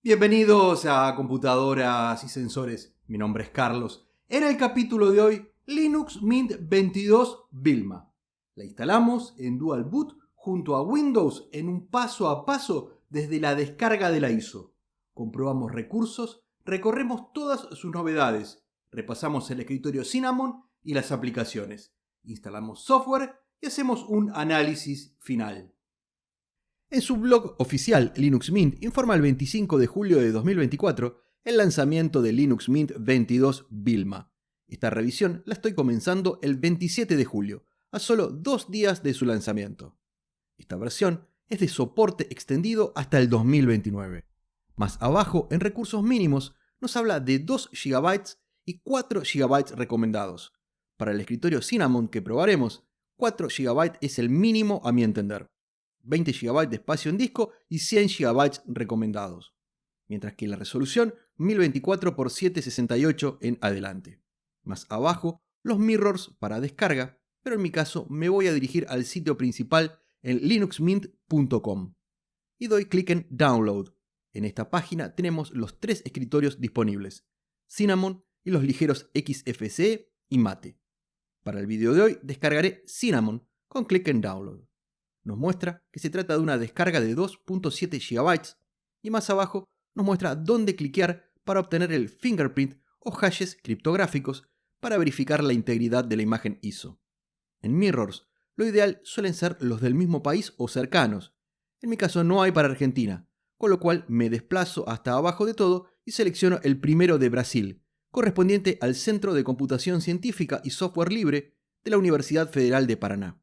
Bienvenidos a Computadoras y Sensores. Mi nombre es Carlos. En el capítulo de hoy, Linux Mint 22 Vilma. La instalamos en Dual Boot junto a Windows en un paso a paso desde la descarga de la ISO. Comprobamos recursos, recorremos todas sus novedades, repasamos el escritorio Cinnamon y las aplicaciones, instalamos software y hacemos un análisis final. En su blog oficial, Linux Mint informa el 25 de julio de 2024 el lanzamiento de Linux Mint 22 Vilma. Esta revisión la estoy comenzando el 27 de julio, a solo 2 días de su lanzamiento. Esta versión es de soporte extendido hasta el 2029. Más abajo, en recursos mínimos, nos habla de 2 GB y 4 GB recomendados. Para el escritorio Cinnamon que probaremos, 4 GB es el mínimo a mi entender. 20 GB de espacio en disco y 100 GB recomendados, mientras que la resolución 1024x768 en adelante. Más abajo, los mirrors para descarga, pero en mi caso me voy a dirigir al sitio principal en linuxmint.com y doy clic en Download. En esta página tenemos los 3 escritorios disponibles, Cinnamon y los ligeros XFCE y Mate. Para el video de hoy descargaré Cinnamon con clic en Download. Nos muestra que se trata de una descarga de 2.7 GB y más abajo nos muestra dónde cliquear para obtener el fingerprint o hashes criptográficos para verificar la integridad de la imagen ISO. En mirrors, lo ideal suelen ser los del mismo país o cercanos. En mi caso no hay para Argentina, con lo cual me desplazo hasta abajo de todo y selecciono el primero de Brasil, correspondiente al Centro de Computación Científica y Software Libre de la Universidad Federal de Paraná.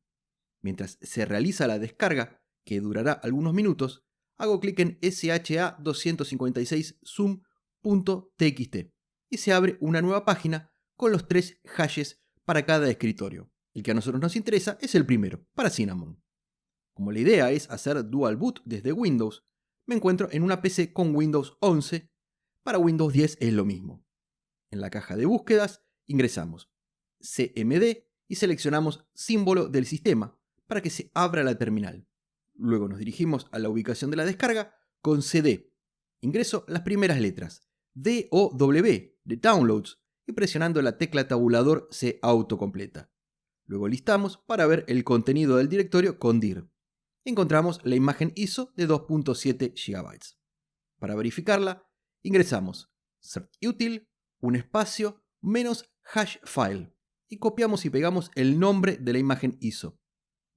Mientras se realiza la descarga, que durará algunos minutos, hago clic en sha256zoom.txt y se abre una nueva página con los 3 hashes para cada escritorio. El que a nosotros nos interesa es el primero, para Cinnamon. Como la idea es hacer dual boot desde Windows, me encuentro en una PC con Windows 11, para Windows 10 es lo mismo. En la caja de búsquedas ingresamos CMD y seleccionamos símbolo del sistema, para que se abra la terminal. Luego nos dirigimos a la ubicación de la descarga con CD. Ingreso las primeras letras, D o W de Downloads, y presionando la tecla tabulador se autocompleta. Luego listamos para ver el contenido del directorio con dir. Encontramos la imagen ISO de 2.7 GB. Para verificarla, ingresamos certutil, un espacio, menos hash file, y copiamos y pegamos el nombre de la imagen ISO.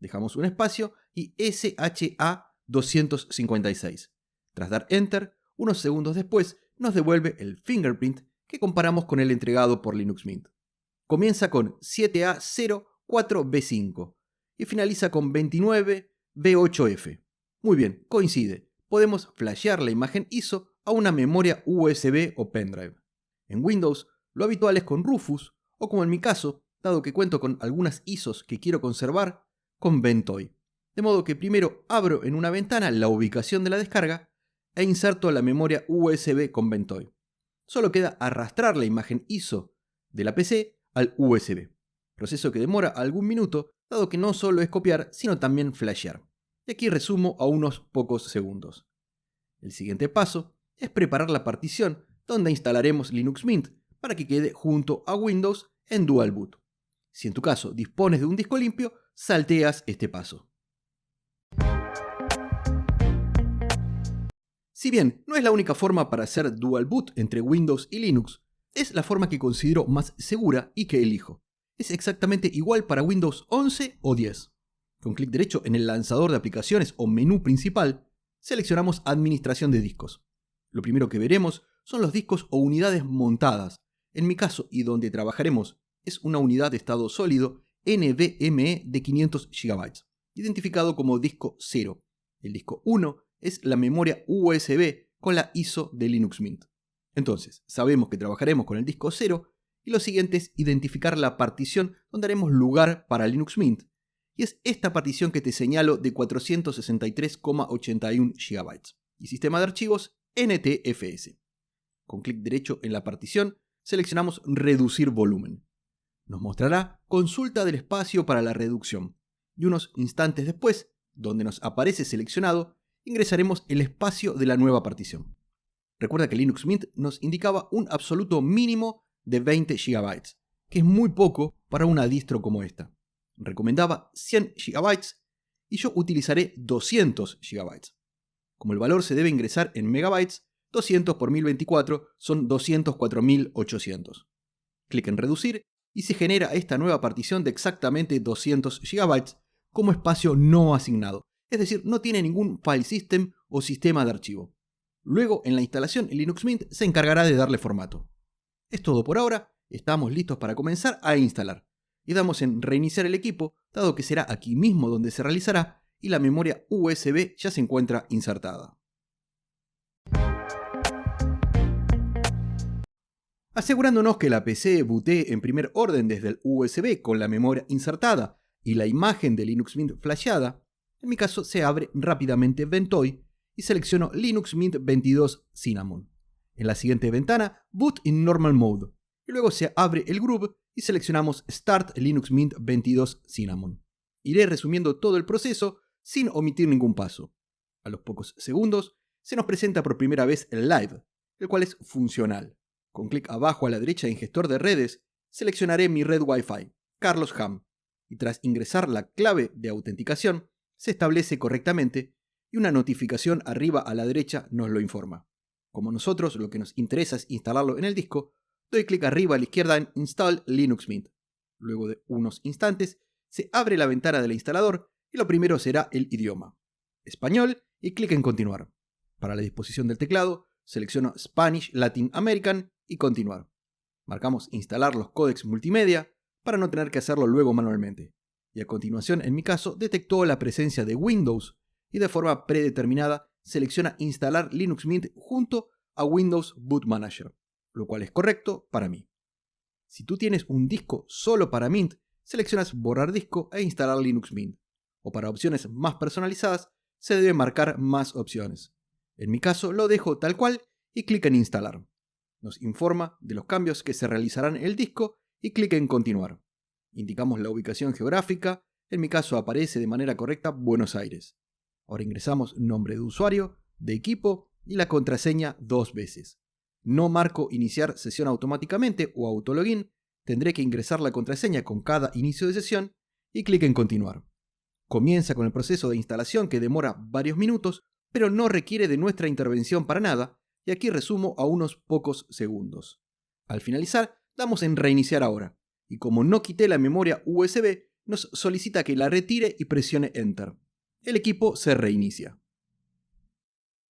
Dejamos un espacio y SHA256. Tras dar Enter, unos segundos después nos devuelve el fingerprint que comparamos con el entregado por Linux Mint. Comienza con 7A04B5 y finaliza con 29B8F. Muy bien, coincide. Podemos flashear la imagen ISO a una memoria USB o pendrive. En Windows, lo habitual es con Rufus, o como en mi caso, dado que cuento con algunas ISOs que quiero conservar, con Ventoy. De modo que primero abro en una ventana la ubicación de la descarga e inserto la memoria USB con Ventoy. Solo queda arrastrar la imagen ISO de la PC al USB, proceso que demora algún minuto, dado que no solo es copiar, sino también flashear. Y aquí resumo a unos pocos segundos. El siguiente paso es preparar la partición donde instalaremos Linux Mint para que quede junto a Windows en Dual Boot. Si en tu caso dispones de un disco limpio, salteas este paso. Si bien no es la única forma para hacer dual boot entre Windows y Linux, es la forma que considero más segura y que elijo. Es exactamente igual para Windows 11 o 10. Con clic derecho en el lanzador de aplicaciones o menú principal, seleccionamos Administración de discos. Lo primero que veremos son los discos o unidades montadas. En mi caso y donde trabajaremos es una unidad de estado sólido NVMe de 500 GB, identificado como disco 0. El disco 1 es la memoria USB con la ISO de Linux Mint. Entonces, sabemos que trabajaremos con el disco 0 y lo siguiente es identificar la partición donde haremos lugar para Linux Mint. Y es esta partición que te señalo de 463,81 GB y sistema de archivos NTFS. Con clic derecho en la partición, seleccionamos Reducir volumen. Nos mostrará Consulta del espacio para la reducción y unos instantes después, donde nos aparece seleccionado, ingresaremos el espacio de la nueva partición. Recuerda que Linux Mint nos indicaba un absoluto mínimo de 20 GB, que es muy poco para una distro como esta. Recomendaba 100 GB y yo utilizaré 200 GB. Como el valor se debe ingresar en megabytes, 200 por 1024 son 204.800. Clic en reducir y se genera esta nueva partición de exactamente 200 GB como espacio no asignado, es decir, no tiene ningún file system o sistema de archivo. Luego, en la instalación, Linux Mint se encargará de darle formato. Es todo por ahora, estamos listos para comenzar a instalar. Y damos en reiniciar el equipo, dado que será aquí mismo donde se realizará y la memoria USB ya se encuentra insertada. Asegurándonos que la PC bootee en primer orden desde el USB con la memoria insertada y la imagen de Linux Mint flasheada, en mi caso se abre rápidamente Ventoy y selecciono Linux Mint 22 Cinnamon. En la siguiente ventana, Boot in Normal Mode, y luego se abre el GRUB y seleccionamos Start Linux Mint 22 Cinnamon. Iré resumiendo todo el proceso sin omitir ningún paso. A los pocos segundos se nos presenta por primera vez el Live, el cual es funcional. Con clic abajo a la derecha en gestor de redes, seleccionaré mi red Wi-Fi, Carlos Ham, y tras ingresar la clave de autenticación, se establece correctamente y una notificación arriba a la derecha nos lo informa. Como nosotros lo que nos interesa es instalarlo en el disco, doy clic arriba a la izquierda en Install Linux Mint. Luego de unos instantes, se abre la ventana del instalador y lo primero será el idioma, español, y clic en continuar. Para la disposición del teclado, selecciono Spanish Latin American y continuar. Marcamos instalar los códecs multimedia para no tener que hacerlo luego manualmente. Y a continuación, en mi caso, detectó la presencia de Windows y de forma predeterminada selecciona instalar Linux Mint junto a Windows Boot Manager, lo cual es correcto para mí. Si tú tienes un disco solo para Mint, seleccionas borrar disco e instalar Linux Mint. O para opciones más personalizadas, se debe marcar más opciones. En mi caso, lo dejo tal cual y clic en instalar. Nos informa de los cambios que se realizarán en el disco y clic en continuar. Indicamos la ubicación geográfica, en mi caso aparece de manera correcta Buenos Aires. Ahora ingresamos nombre de usuario, de equipo y la contraseña 2 veces. No marco iniciar sesión automáticamente o autologin, tendré que ingresar la contraseña con cada inicio de sesión y clic en continuar. Comienza con el proceso de instalación que demora varios minutos, pero no requiere de nuestra intervención para nada, y aquí resumo a unos pocos segundos. Al finalizar, damos en reiniciar ahora, y como no quité la memoria USB, nos solicita que la retire y presione Enter. El equipo se reinicia.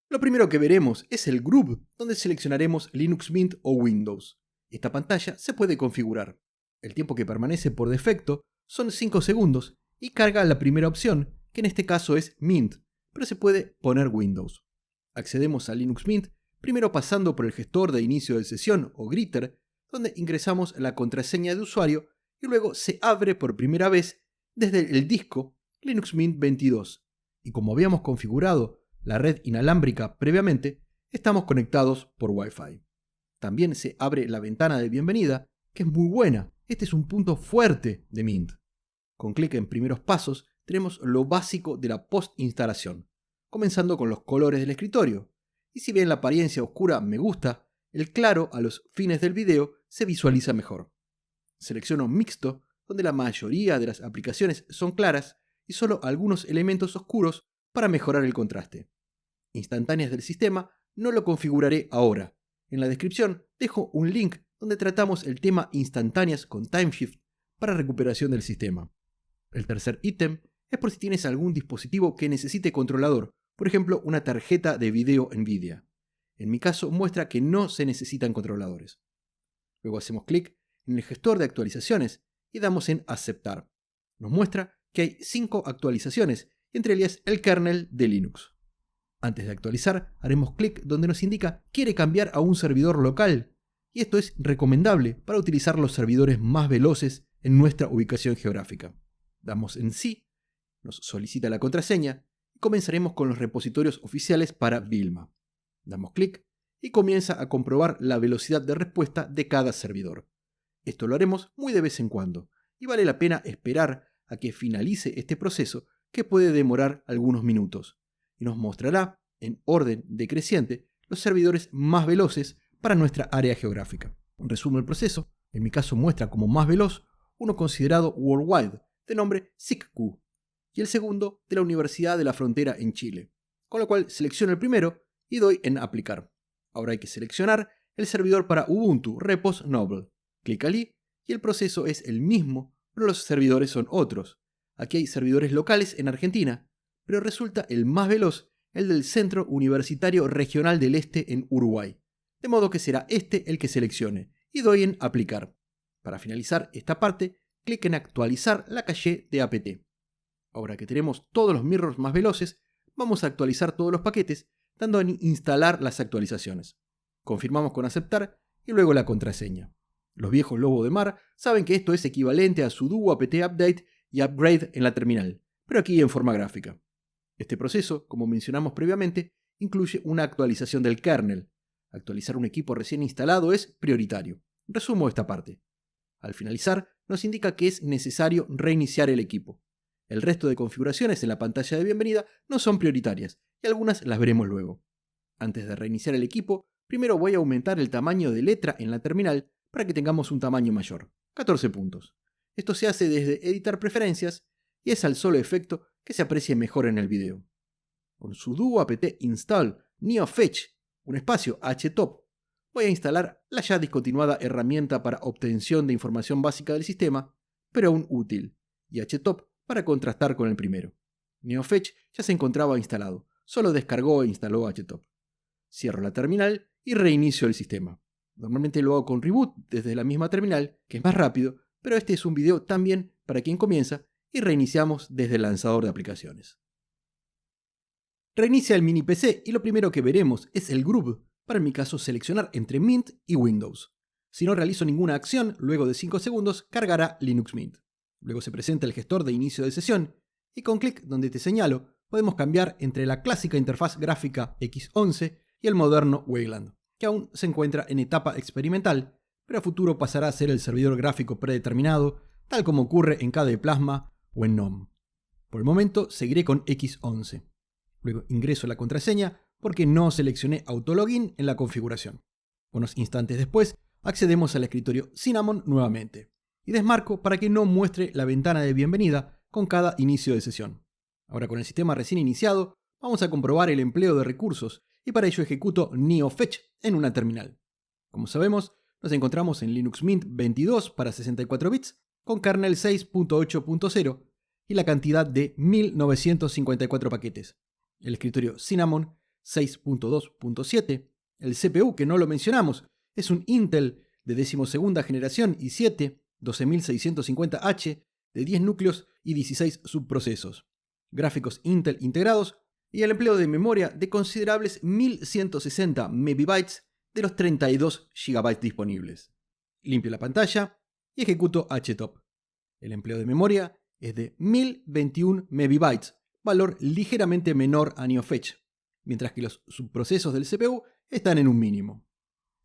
Lo primero que veremos es el GRUB, donde seleccionaremos Linux Mint o Windows. Esta pantalla se puede configurar. El tiempo que permanece por defecto son 5 segundos y carga la primera opción, que en este caso es Mint, pero se puede poner Windows. Accedemos a Linux Mint primero pasando por el gestor de inicio de sesión o Greeter, donde ingresamos la contraseña de usuario y luego se abre por primera vez desde el disco Linux Mint 22. Y como habíamos configurado la red inalámbrica previamente, estamos conectados por Wi-Fi. También se abre la ventana de bienvenida, que es muy buena. Este es un punto fuerte de Mint. Con clic en primeros pasos tenemos lo básico de la post-instalación, comenzando con los colores del escritorio. Y si bien la apariencia oscura me gusta, el claro a los fines del video se visualiza mejor. Selecciono mixto, donde la mayoría de las aplicaciones son claras y solo algunos elementos oscuros para mejorar el contraste. Instantáneas del sistema no lo configuraré ahora. En la descripción dejo un link donde tratamos el tema instantáneas con Timeshift para recuperación del sistema. El tercer ítem es por si tienes algún dispositivo que necesite controlador, por ejemplo una tarjeta de video Nvidia. En mi caso muestra que no se necesitan controladores. Luego hacemos clic en el gestor de actualizaciones y damos en aceptar. Nos muestra que hay 5 actualizaciones, entre ellas el kernel de Linux. Antes de actualizar, haremos clic donde nos indica quiere cambiar a un servidor local, y esto es recomendable para utilizar los servidores más veloces en nuestra ubicación geográfica. Damos en sí, nos solicita la contraseña y comenzaremos con los repositorios oficiales para Vilma. Damos clic y comienza a comprobar la velocidad de respuesta de cada servidor. Esto lo haremos muy de vez en cuando y vale la pena esperar a que finalice este proceso que puede demorar algunos minutos y nos mostrará en orden decreciente los servidores más veloces para nuestra área geográfica. Resumo el proceso. En mi caso muestra como más veloz uno considerado worldwide, de nombre SICQ, y el segundo de la Universidad de la Frontera en Chile, con lo cual selecciono el primero y doy en aplicar. Ahora hay que seleccionar el servidor para Ubuntu Repos Noble. Clic allí y el proceso es el mismo, pero los servidores son otros. Aquí hay servidores locales en Argentina, pero resulta el más veloz el del Centro Universitario Regional del Este en Uruguay. De modo que será este el que seleccione y doy en aplicar. Para finalizar esta parte, clic en actualizar la caché de apt. Ahora que tenemos todos los mirrors más veloces, vamos a actualizar todos los paquetes dando en instalar las actualizaciones. Confirmamos con aceptar y luego la contraseña. Los viejos lobos de mar saben que esto es equivalente a sudo apt update y upgrade en la terminal, pero aquí en forma gráfica. Este proceso, como mencionamos previamente, incluye una actualización del kernel. Actualizar un equipo recién instalado es prioritario. Resumo esta parte. Al finalizar, nos indica que es necesario reiniciar el equipo. El resto de configuraciones en la pantalla de bienvenida no son prioritarias y algunas las veremos luego. Antes de reiniciar el equipo, primero voy a aumentar el tamaño de letra en la terminal para que tengamos un tamaño mayor, 14 puntos. Esto se hace desde editar preferencias y es al solo efecto que se aprecie mejor en el video. Con sudo apt install neofetch, un espacio htop, voy a instalar la ya discontinuada herramienta para obtención de información básica del sistema, pero aún útil, y htop para contrastar con el primero. Neofetch ya se encontraba instalado, solo descargó e instaló htop. Cierro la terminal y reinicio el sistema. Normalmente lo hago con reboot desde la misma terminal, que es más rápido, pero este es un video también para quien comienza y reiniciamos desde el lanzador de aplicaciones. Reinicia el mini PC y lo primero que veremos es el Groove, para en mi caso seleccionar entre Mint y Windows. Si no realizo ninguna acción, luego de 5 segundos cargará Linux Mint. Luego se presenta el gestor de inicio de sesión y con clic donde te señalo podemos cambiar entre la clásica interfaz gráfica X11 y el moderno Wayland, que aún se encuentra en etapa experimental, pero a futuro pasará a ser el servidor gráfico predeterminado, tal como ocurre en KDE Plasma o en GNOME. Por el momento seguiré con X11. Luego ingreso la contraseña porque no seleccioné autologin en la configuración. Unos instantes después accedemos al escritorio Cinnamon nuevamente y desmarco para que no muestre la ventana de bienvenida con cada inicio de sesión. Ahora con el sistema recién iniciado vamos a comprobar el empleo de recursos y para ello ejecuto neofetch en una terminal. Como sabemos, nos encontramos en Linux Mint 22 para 64 bits con kernel 6.8.0 y la cantidad de 1954 paquetes. El escritorio Cinnamon 6.2.7, el CPU que no lo mencionamos, es un Intel de 12ª generación i7 12650H de 10 núcleos y 16 subprocesos, gráficos Intel integrados y el empleo de memoria de considerables 1160 MB de los 32 GB disponibles. Limpio la pantalla y ejecuto htop. El empleo de memoria es de 1021 MB, valor ligeramente menor a neofetch, mientras que los subprocesos del CPU están en un mínimo.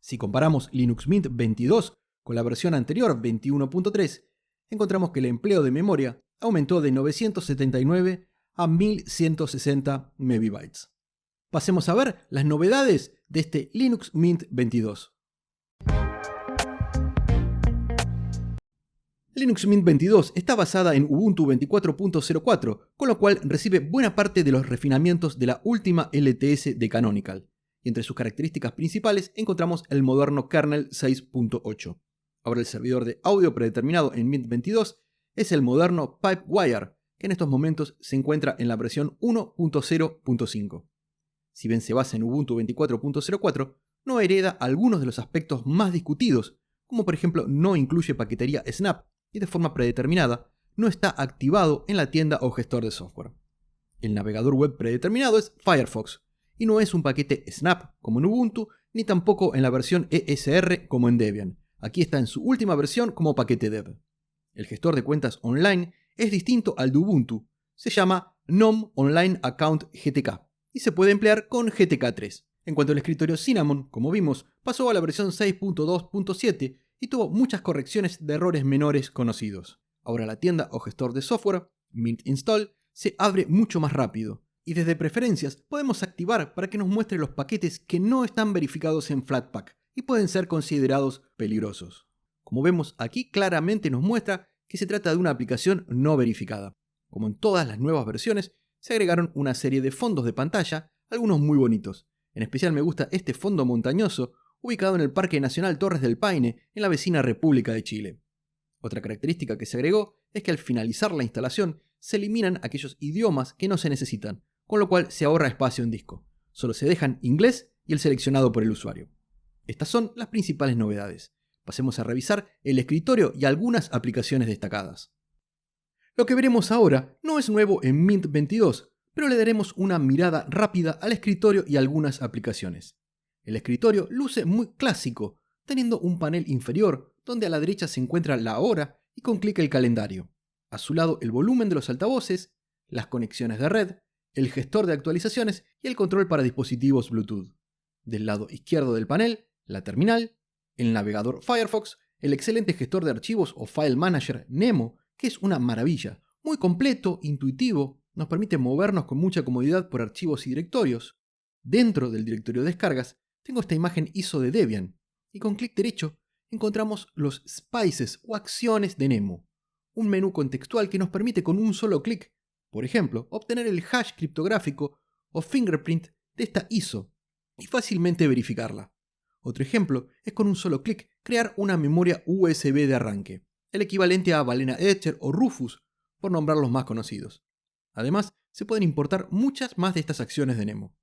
Si comparamos Linux Mint 22 con la versión anterior 21.3, encontramos que el empleo de memoria aumentó de 979 a 1160 MB. Pasemos a ver las novedades de este Linux Mint 22. Linux Mint 22 está basada en Ubuntu 24.04, con lo cual recibe buena parte de los refinamientos de la última LTS de Canonical. Y entre sus características principales encontramos el moderno kernel 6.8. Ahora el servidor de audio predeterminado en Mint 22 es el moderno Pipewire, que en estos momentos se encuentra en la versión 1.0.5. Si bien se basa en Ubuntu 24.04, no hereda algunos de los aspectos más discutidos, como por ejemplo no incluye paquetería Snap y de forma predeterminada no está activado en la tienda o gestor de software. El navegador web predeterminado es Firefox y no es un paquete Snap como en Ubuntu ni tampoco en la versión ESR como en Debian. Aquí está en su última versión como paquete dev. El gestor de cuentas online es distinto al de Ubuntu. Se llama GNOME Online Account GTK y se puede emplear con GTK 3. En cuanto al escritorio Cinnamon, como vimos, pasó a la versión 6.2.7 y tuvo muchas correcciones de errores menores conocidos. Ahora la tienda o gestor de software, Mint Install, se abre mucho más rápido. Y desde preferencias podemos activar para que nos muestre los paquetes que no están verificados en Flatpak y pueden ser considerados peligrosos. Como vemos aquí, claramente nos muestra que se trata de una aplicación no verificada. Como en todas las nuevas versiones, se agregaron una serie de fondos de pantalla, algunos muy bonitos. En especial me gusta este fondo montañoso ubicado en el Parque Nacional Torres del Paine, en la vecina República de Chile. Otra característica que se agregó es que al finalizar la instalación se eliminan aquellos idiomas que no se necesitan, con lo cual se ahorra espacio en disco. Solo se dejan inglés y el seleccionado por el usuario. Estas son las principales novedades. Pasemos a revisar el escritorio y algunas aplicaciones destacadas. Lo que veremos ahora no es nuevo en Mint 22, pero le daremos una mirada rápida al escritorio y algunas aplicaciones. El escritorio luce muy clásico, teniendo un panel inferior donde a la derecha se encuentra la hora y con clic el calendario. A su lado el volumen de los altavoces, las conexiones de red, el gestor de actualizaciones y el control para dispositivos Bluetooth. Del lado izquierdo del panel, la terminal, el navegador Firefox, el excelente gestor de archivos o File Manager Nemo, que es una maravilla, muy completo, intuitivo, nos permite movernos con mucha comodidad por archivos y directorios. Dentro del directorio de descargas, tengo esta imagen ISO de Debian, y con clic derecho encontramos los Spices o acciones de Nemo, un menú contextual que nos permite con un solo clic, por ejemplo, obtener el hash criptográfico o fingerprint de esta ISO y fácilmente verificarla. Otro ejemplo es con un solo clic crear una memoria USB de arranque, el equivalente a Balena Etcher o Rufus, por nombrar los más conocidos. Además, se pueden importar muchas más de estas acciones de Nemo.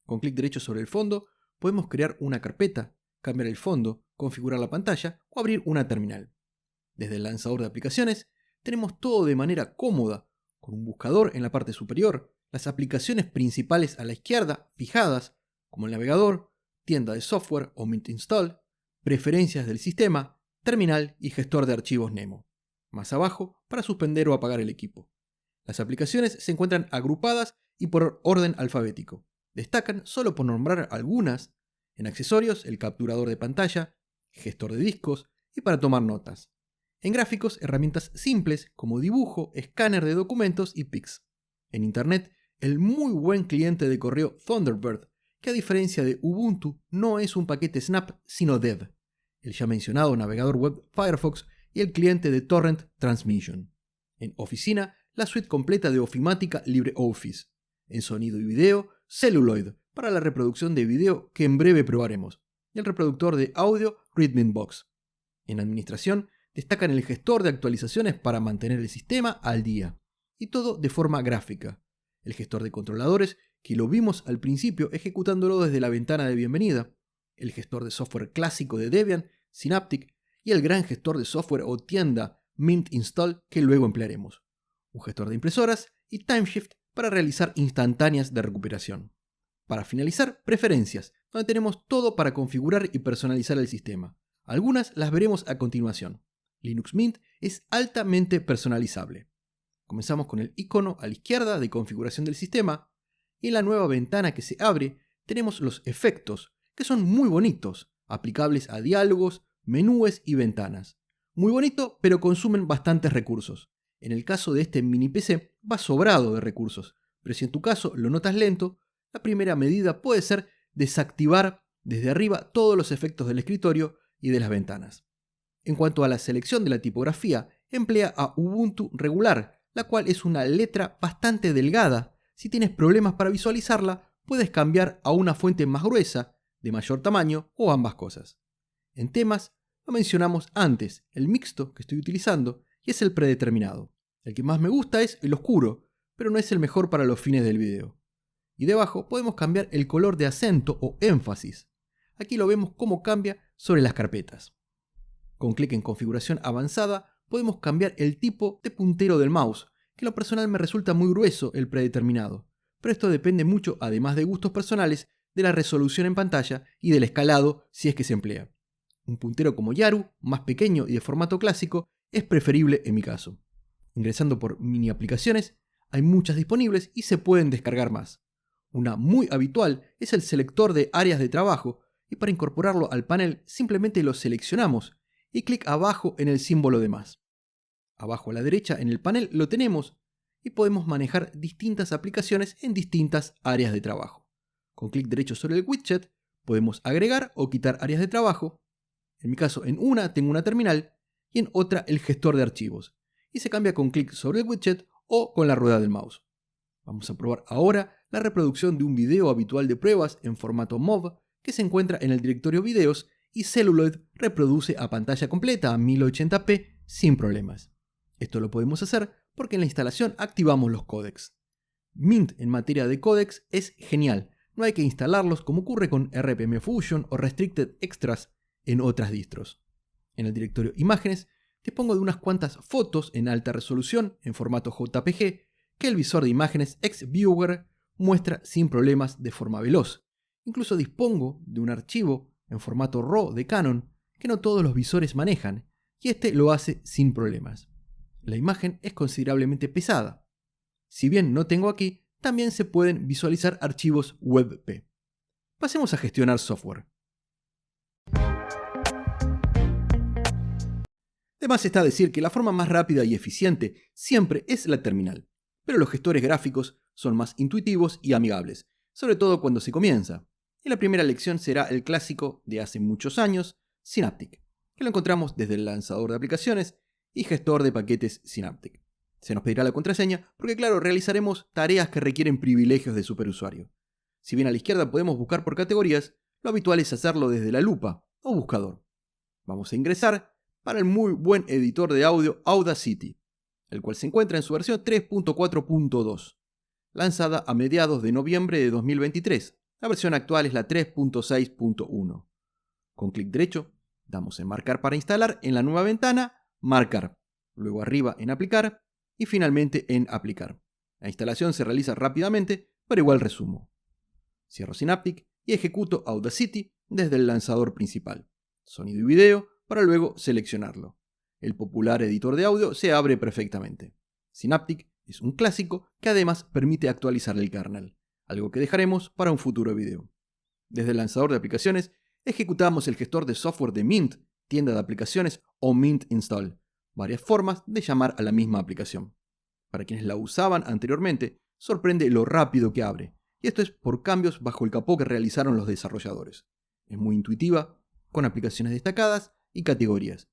Con clic derecho sobre el fondo, podemos crear una carpeta, cambiar el fondo, configurar la pantalla o abrir una terminal. Desde el lanzador de aplicaciones, tenemos todo de manera cómoda, con un buscador en la parte superior, las aplicaciones principales a la izquierda, fijadas, como el navegador, tienda de software o Mint Install, preferencias del sistema, terminal y gestor de archivos Nemo. Más abajo, para suspender o apagar el equipo. Las aplicaciones se encuentran agrupadas y por orden alfabético. Destacan, solo por nombrar algunas, en accesorios el capturador de pantalla, gestor de discos y para tomar notas. En gráficos, herramientas simples como dibujo, escáner de documentos y Pix. En Internet, el muy buen cliente de correo Thunderbird, que a diferencia de Ubuntu no es un paquete Snap sino Dev, el ya mencionado navegador web Firefox y el cliente de torrent Transmission. En oficina, la suite completa de ofimática LibreOffice. En sonido y video, Celluloid, para la reproducción de video que en breve probaremos, y el reproductor de audio Rhythmbox. En administración, destacan el gestor de actualizaciones para mantener el sistema al día, y todo de forma gráfica. El gestor de controladores, que lo vimos al principio ejecutándolo desde la ventana de bienvenida, el gestor de software clásico de Debian, Synaptic, y el gran gestor de software o tienda Mint Install que luego emplearemos. Un gestor de impresoras y Timeshift para realizar instantáneas de recuperación. Para finalizar, preferencias, donde tenemos todo para configurar y personalizar el sistema. Algunas las veremos a continuación. Linux Mint es altamente personalizable. Comenzamos con el icono a la izquierda de configuración del sistema, y en la nueva ventana que se abre tenemos los efectos, que son muy bonitos, aplicables a diálogos, menúes y ventanas. Muy bonito, pero consumen bastantes recursos. En el caso de este mini PC va sobrado de recursos, pero si en tu caso lo notas lento, la primera medida puede ser desactivar desde arriba todos los efectos del escritorio y de las ventanas. En cuanto a la selección de la tipografía, emplea a Ubuntu regular, la cual es una letra bastante delgada. Si tienes problemas para visualizarla, puedes cambiar a una fuente más gruesa, de mayor tamaño o ambas cosas. En temas, lo mencionamos antes, el mixto que estoy utilizando y es el predeterminado. El que más me gusta es el oscuro, pero no es el mejor para los fines del video. Y debajo podemos cambiar el color de acento o énfasis. Aquí lo vemos cómo cambia sobre las carpetas. Con clic en configuración avanzada podemos cambiar el tipo de puntero del mouse, que en lo personal me resulta muy grueso el predeterminado, pero esto depende mucho, además de gustos personales, de la resolución en pantalla y del escalado si es que se emplea. Un puntero como Yaru, más pequeño y de formato clásico, es preferible en mi caso. Ingresando por mini aplicaciones, hay muchas disponibles y se pueden descargar más. Una muy habitual es el selector de áreas de trabajo, y para incorporarlo al panel simplemente lo seleccionamos y clic abajo en el símbolo de más. Abajo a la derecha en el panel lo tenemos, y podemos manejar distintas aplicaciones en distintas áreas de trabajo. Con clic derecho sobre el widget podemos agregar o quitar áreas de trabajo. En mi caso, en una tengo una terminal y en otra el gestor de archivos, y se cambia con clic sobre el widget o con la rueda del mouse. Vamos a probar ahora la reproducción de un video habitual de pruebas en formato MOV que se encuentra en el directorio videos, y Celluloid reproduce a pantalla completa a 1080p sin problemas. Esto lo podemos hacer porque en la instalación activamos los códecs. Mint en materia de códecs es genial, no hay que instalarlos como ocurre con RPM Fusion o Restricted Extras en otras distros. En el directorio imágenes dispongo de unas cuantas fotos en alta resolución en formato JPG que el visor de imágenes XViewer muestra sin problemas de forma veloz. Incluso dispongo de un archivo en formato RAW de Canon que no todos los visores manejan, y este lo hace sin problemas. La imagen es considerablemente pesada. Si bien no tengo aquí, también se pueden visualizar archivos WebP. Pasemos a gestionar software. De más está decir que la forma más rápida y eficiente siempre es la terminal, pero los gestores gráficos son más intuitivos y amigables, sobre todo cuando se comienza. Y la primera lección será el clásico de hace muchos años, Synaptic, que lo encontramos desde el lanzador de aplicaciones y gestor de paquetes Synaptic. Se nos pedirá la contraseña porque, claro, realizaremos tareas que requieren privilegios de superusuario. Si bien a la izquierda podemos buscar por categorías, lo habitual es hacerlo desde la lupa o buscador. Vamos a ingresar para el muy buen editor de audio Audacity, el cual se encuentra en su versión 3.4.2, lanzada a mediados de noviembre de 2023. La versión actual es la 3.6.1. Con clic derecho, damos en Marcar para instalar en la nueva ventana, Marcar, luego arriba en Aplicar y finalmente en Aplicar. La instalación se realiza rápidamente, pero igual resumo. Cierro Synaptic y ejecuto Audacity desde el lanzador principal. Sonido y video para luego seleccionarlo. El popular editor de audio se abre perfectamente. Synaptic es un clásico que además permite actualizar el kernel, algo que dejaremos para un futuro video. Desde el lanzador de aplicaciones ejecutamos el gestor de software de Mint, tienda de aplicaciones o Mint Install, varias formas de llamar a la misma aplicación. Para quienes la usaban anteriormente, sorprende lo rápido que abre, y esto es por cambios bajo el capó que realizaron los desarrolladores. Es muy intuitiva, con aplicaciones destacadas y categorías.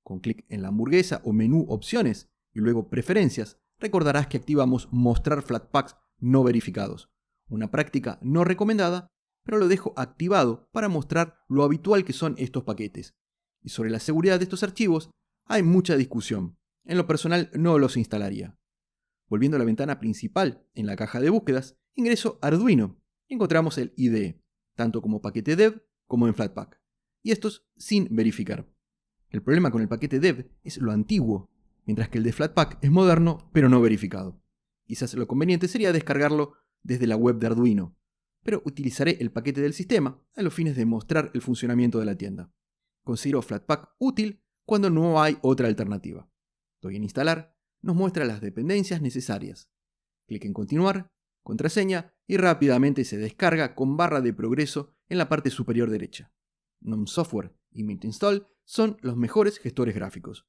Con clic en la hamburguesa o menú opciones y luego preferencias, recordarás que activamos mostrar Flatpaks no verificados, una práctica no recomendada, pero lo dejo activado para mostrar lo habitual que son estos paquetes. Y sobre la seguridad de estos archivos hay mucha discusión. En lo personal no los instalaría. Volviendo a la ventana principal, en la caja de búsquedas, ingreso Arduino y encontramos el IDE, tanto como paquete dev como en Flatpak, y estos sin verificar. El problema con el paquete dev es lo antiguo, mientras que el de Flatpak es moderno pero no verificado. Quizás lo conveniente sería descargarlo desde la web de Arduino, pero utilizaré el paquete del sistema a los fines de mostrar el funcionamiento de la tienda. Considero Flatpak útil cuando no hay otra alternativa. Doy en instalar, nos muestra las dependencias necesarias. Clic en continuar, contraseña y rápidamente se descarga con barra de progreso en la parte superior derecha. GNOME Software y Mint Install son los mejores gestores gráficos.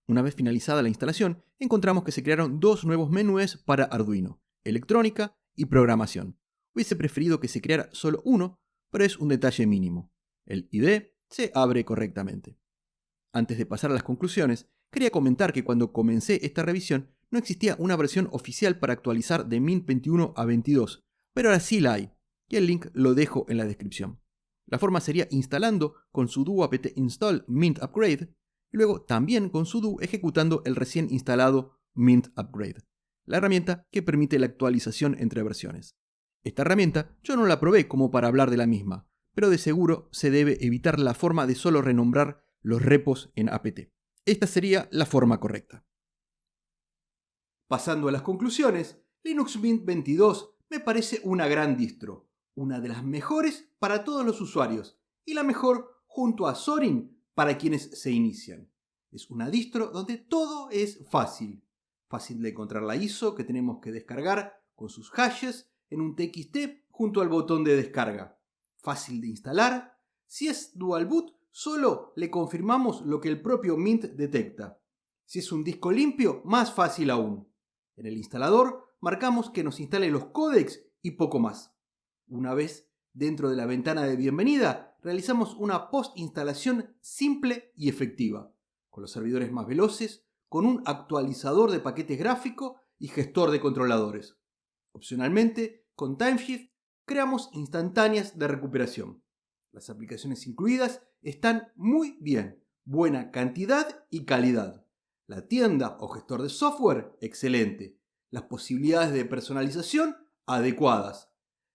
Una vez finalizada la instalación, encontramos que se crearon dos nuevos menús para Arduino, Electrónica y Programación. Hubiese preferido que se creara solo uno, pero es un detalle mínimo. El IDE se abre correctamente. Antes de pasar a las conclusiones, quería comentar que cuando comencé esta revisión no existía una versión oficial para actualizar de Mint 21 a 22, pero ahora sí la hay, y el link lo dejo en la descripción. La forma sería instalando con sudo apt install mint upgrade y luego también con sudo ejecutando el recién instalado mint upgrade, la herramienta que permite la actualización entre versiones. Esta herramienta yo no la probé como para hablar de la misma, pero de seguro se debe evitar la forma de solo renombrar los repos en apt. Esta sería la forma correcta. Pasando a las conclusiones, Linux Mint 22 me parece una gran distro, una de las mejores para todos los usuarios y la mejor junto a Zorin para quienes se inician. Es una distro donde todo es fácil. Fácil de encontrar la ISO que tenemos que descargar con sus hashes en un TXT junto al botón de descarga. Fácil de instalar. Si es dual boot, solo le confirmamos lo que el propio Mint detecta. Si es un disco limpio, más fácil aún. En el instalador marcamos que nos instale los códecs y poco más. Una vez dentro de la ventana de bienvenida, realizamos una post-instalación simple y efectiva, con los servidores más veloces, con un actualizador de paquetes gráfico y gestor de controladores. Opcionalmente, con Timeshift creamos instantáneas de recuperación. Las aplicaciones incluidas están muy bien, buena cantidad y calidad. La tienda o gestor de software, excelente. Las posibilidades de personalización, adecuadas.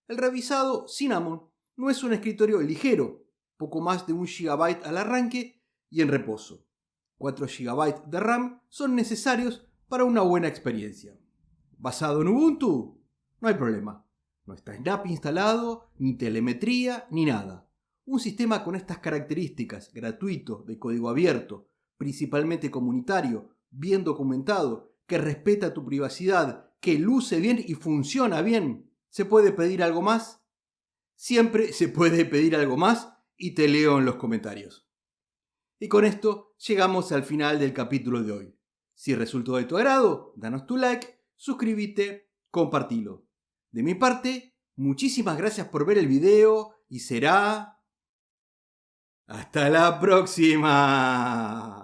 El revisado Cinnamon no es un escritorio ligero, poco más de 1 GB al arranque y en reposo. 4 GB de RAM son necesarios para una buena experiencia. ¿Basado en Ubuntu? No hay problema. No está Snap instalado, ni telemetría, ni nada. Un sistema con estas características, gratuito, de código abierto, principalmente comunitario, bien documentado, que respeta tu privacidad, que luce bien y funciona bien. ¿Se puede pedir algo más? Siempre se puede pedir algo más y te leo en los comentarios. Y con esto llegamos al final del capítulo de hoy. Si resultó de tu agrado, danos tu like, suscríbete, compartilo. De mi parte, muchísimas gracias por ver el video y será... ¡Hasta la próxima!